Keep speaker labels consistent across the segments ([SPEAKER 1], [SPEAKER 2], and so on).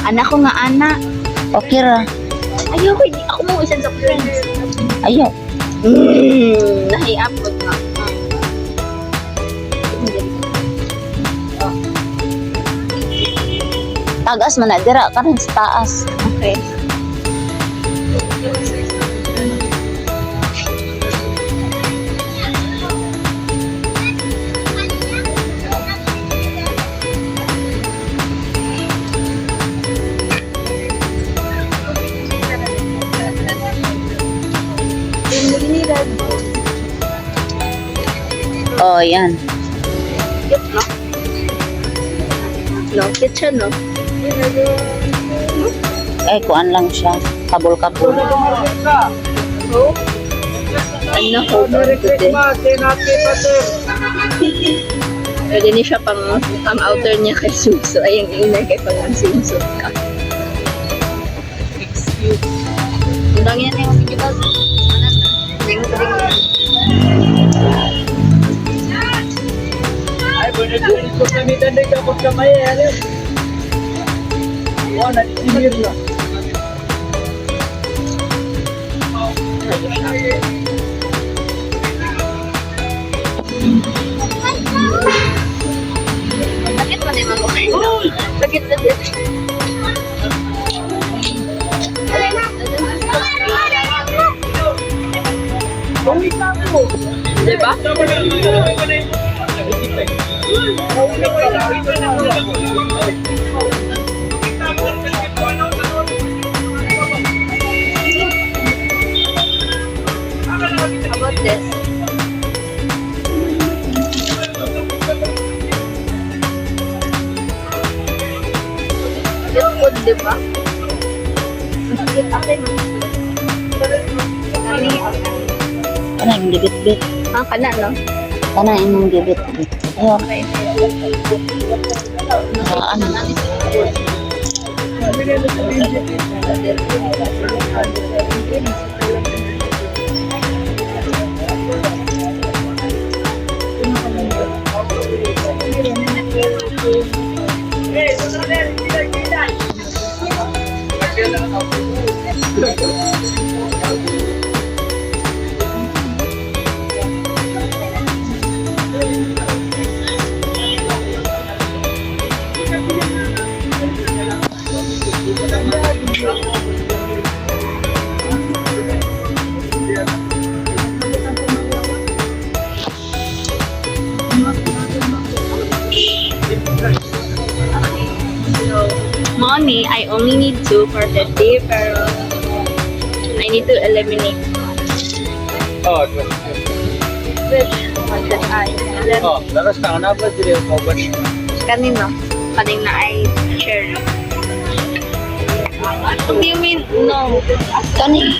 [SPEAKER 1] Anak ko nga, anak.
[SPEAKER 2] Okay ra.
[SPEAKER 1] Ayaw ko, hindi ako mo isang soft drinks.
[SPEAKER 2] Ayaw.
[SPEAKER 1] Nahiapod nga.
[SPEAKER 2] Tagas man na dira karon sa taas.
[SPEAKER 1] Okay.
[SPEAKER 2] Oh, yan.
[SPEAKER 1] Cute, no? No, cute siya, no?
[SPEAKER 2] Eh, kuan lang siya. Kabul-kabul.
[SPEAKER 1] Oh. Ano, hold on to this. Pwede niya siya pang outer niya kay Suso. Ay, yung inay kay pang swimsuit ka. Excuse. Ang dami yan yung video ba? Hindi mo sabi ko.
[SPEAKER 3] Ay, bener bener ko kami tanda ka pag kamay ano. Wala timir na.
[SPEAKER 1] Sakit man naman ko kayo. Sakit na din. Diba? How about this? Yung food, diba?
[SPEAKER 2] Kana yung gibit-bit.
[SPEAKER 1] Ah, kana, no?
[SPEAKER 2] Kana yung gibit-bit. Ayaw.
[SPEAKER 1] Okay.
[SPEAKER 2] Ano?
[SPEAKER 1] Money, I only need 2 for the day, pero I need to eliminate
[SPEAKER 3] Oh,
[SPEAKER 1] which one that I and then
[SPEAKER 3] oh, laras na na ba dire ko ba?
[SPEAKER 1] kanino? Kaning na I share. What do you mean? No.
[SPEAKER 2] Kani.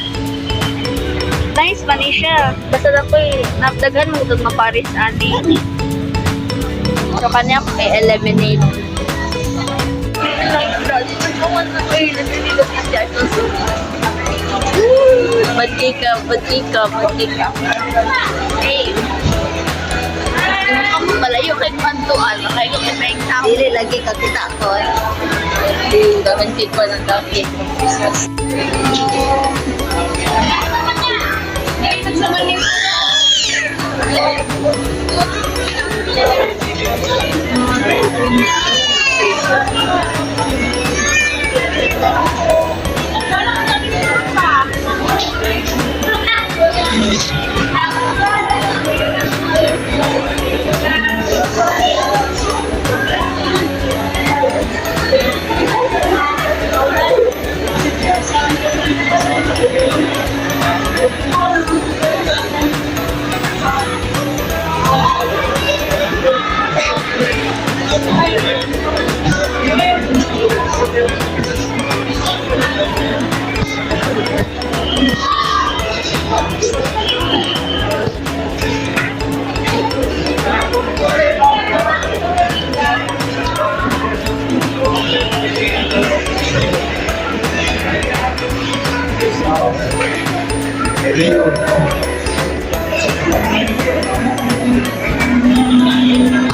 [SPEAKER 1] Nice man siya. Basta ako napdaghan mo itong maparis ani. So kanya ko i-eliminate. Ba't Hey! Palayo kay Pantuan, kaya ko may tao.
[SPEAKER 2] Dili lagi ka kita ko.
[SPEAKER 1] Hindi, gaganti ko ng dami.
[SPEAKER 3] Thank you.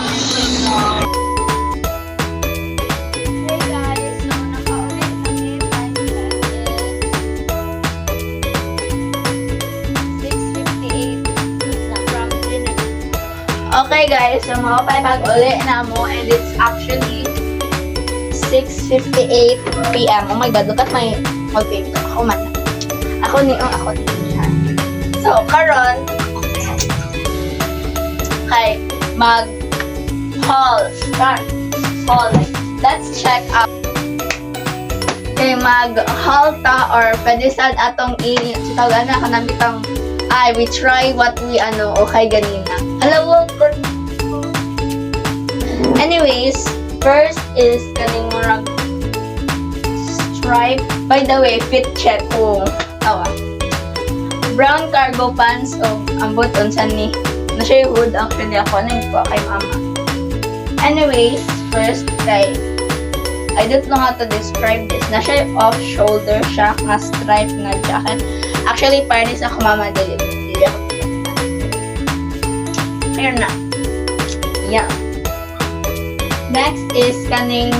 [SPEAKER 1] so makapaypag uli na mo and it's actually 6:58 p.m. Oh my God, look at my wallpaper. Ako man. Ako ni siya. So, karon kay mag-haul. Start. Haul. Let's check out. Kay mag-haul ta or pwede sad atong sitawag na kanang bitang we try what we okay ganina. Hello, anyways, first is kaning murag stripe. By the way, fit check ko. Brown cargo pants o ambot unsa ni. Na siya yung hood actually ako nang ko kay mama. Anyways, first kay I don't know how to describe this. Na siya off shoulder siya nga stripe nga jacket. Actually, parnis ako mama dili ako. Here na. Yeah. Next is kaning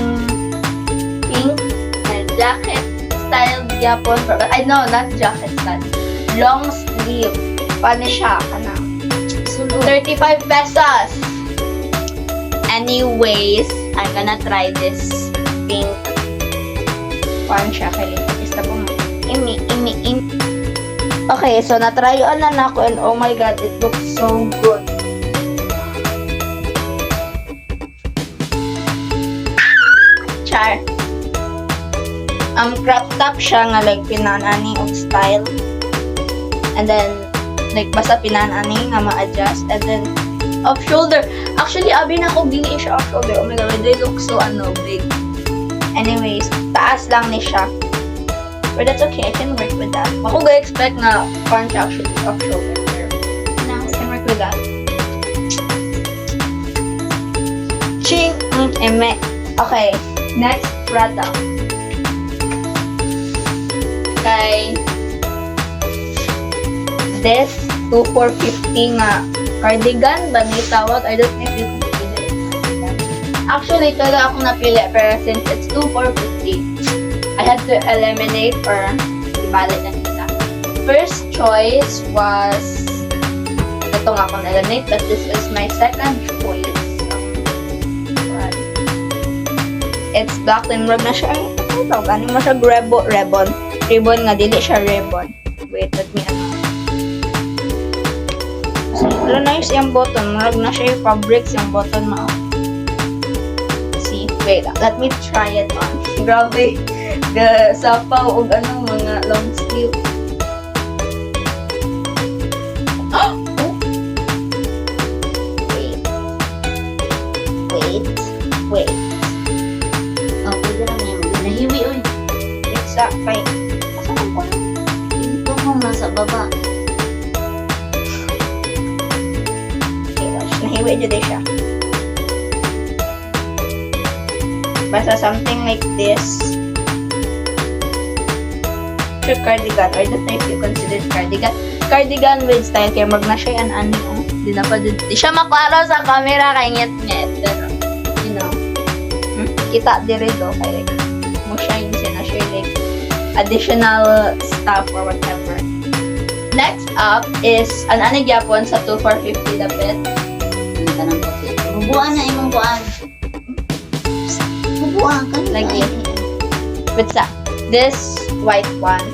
[SPEAKER 1] pink na jacket style Japon. I know, not jacket style. Long sleeve. Paano siya? 35 pesos. Anyways, I'm gonna try this pink. Paano siya? Isa po mo. Imi. Okay, so na-tryoan na ako and oh my God, it looks so good. Char. Crop top siya nga like pinanani of style. And then like basta pinanani nga ma-adjust and then off shoulder. Actually, abi na ko dili siya off shoulder. Oh my God, they look so big. Anyways, taas lang ni siya. But that's okay, I can work with that. Ako ga-expect na punch actually off shoulder. No, I can work with that. Ching! Eme. Okay, next product. Okay. This 2,450 nga cardigan ba ni tawag? I don't know if you can see it. Actually, talaga ako napili pero since it's 2,450, I had to eliminate or ibalik na isa. First choice was ito nga akong eliminate but this is my second choice. It's black and red na siya. Ano mo siya? Ribbon. Ribbon nga, dili siya ribbon. Wait, let me Pero nice yung button. Marag na siya yung fabrics yung button mo. See, wait, let me try it on. Grabe. Sapaw o mga long sleeve. Oh! Wait.
[SPEAKER 2] Oh, pwede lang yan. Nahiwi, oy.
[SPEAKER 1] Exactly. Asan ko na?
[SPEAKER 2] Ito mo nasa baba.
[SPEAKER 1] Okay, watch. Nahiwi dyan siya. Basta something like this. Sure, cardigan. I don't know if you consider cardigan. Cardigan with style. Kaya mag na siya yan, Di na pa dun. Di siya maklaro sa camera kay ngit-ngit. Pero, you know. Kita dire do. Kaya like, mo shine siya na siya like additional stuff or whatever. Next up is an gyapon sa 2,450 dapit.
[SPEAKER 2] Ang tanong ko siya. Bubuan na imong buwan. Bubuan ka na.
[SPEAKER 1] Lagi. What's that? This white one.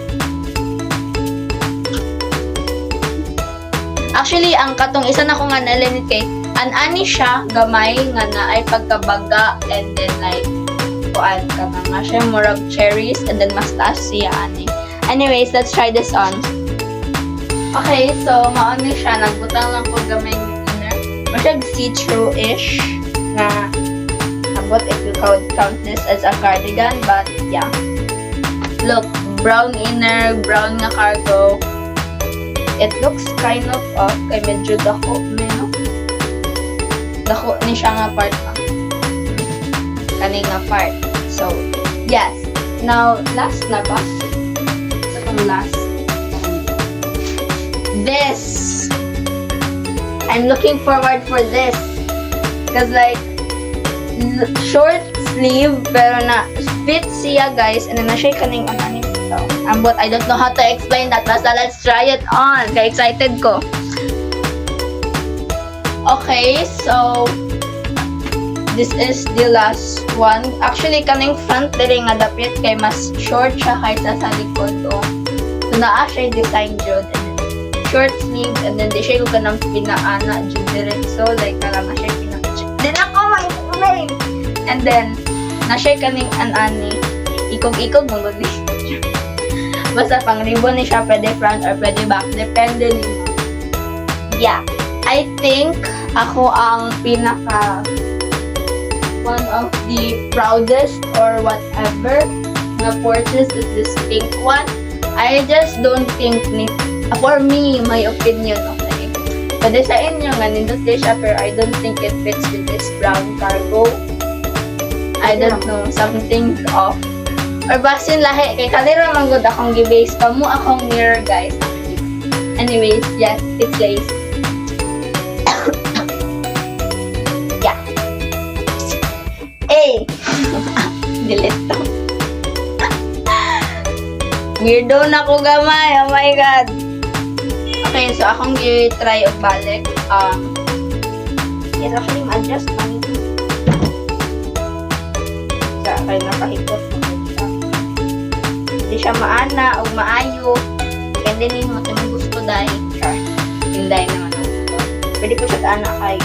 [SPEAKER 1] Actually, ang katong isa na ko nga nalimit kay ani siya gamay nga na ay pagkabaga and then like kuan ka na siya murag cherries and then mas taas siya ani. Anyways, let's try this on. Okay, so mauni siya nagbutang lang ko gamay ng inner. Masyag see-through-ish na abot if you count this as a cardigan, but yeah. Look, brown inner, brown na cargo. It looks kind of off. Kay medyo dako. Dako ni siya nga part pa. Kani nga part. So, yes. Now, last na ba? Sa pang last. This. I'm looking forward for this. Because like, short sleeve, pero na fit siya guys. And then na siya kaning anani. So, ambot, I don't know how to explain that. Basta let's try it on. Kaya excited ko. Okay, so this is the last one. Actually, kaning front diri nga dapit kay mas short siya kaysa sa likod. So naa siya design jud. Short sleeve and then di siya yung ganang pinaana jud diretso like na siya pinaka. Di na ko mag-explain. And then na siya kaning anani. Ikog-ikog mo gud. Basta pang ribbon ni siya pwede front or pwede back depende ni. Yeah. I think ako ang pinaka one of the proudest or whatever na purchase is this pink one. I just don't think for me, my opinion, okay. Pwede sa inyo nga nindot din siya pero I don't think it fits with this brown cargo. I don't know, something's off. Or basin lahi, kay kalira man good akong gibase pa mo akong mirror guys. Anyways, yes, it's guys. Yeah. Hey! Delete to. Weirdo na ko gamay, oh my god. Okay, so akong i-try og balik. Yes, actually ma-adjust man. Sa kay nakahikot mo siya. Hindi siya maana o maayo. Depende nimo sa mga gusto dahil. Hinday naman ako. Pwede po siya anak kay.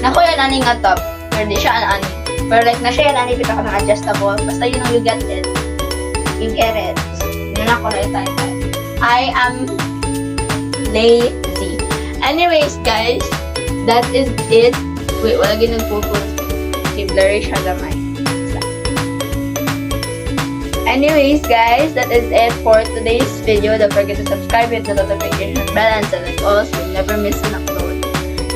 [SPEAKER 1] Nako yan ani nga top. Pero di siya ani. Pero like na siya yan ani pita ka ng adjustable. Basta yun ang you get it. You get it. Yun ako na itay. I am lazy. Anyways guys, that is it. Wait, wala ginag-focus. Si blurry siya gamay. Anyways guys, that is it for today's video. Don't forget to subscribe, hit the notification bell, and select all so you'll never miss an upload.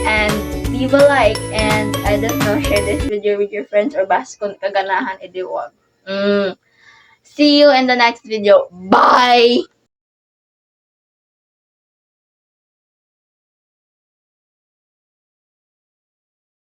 [SPEAKER 1] And leave a like and I don't know, share this video with your friends or bas kung kaganahan, edi wag. See you in the next video. Bye!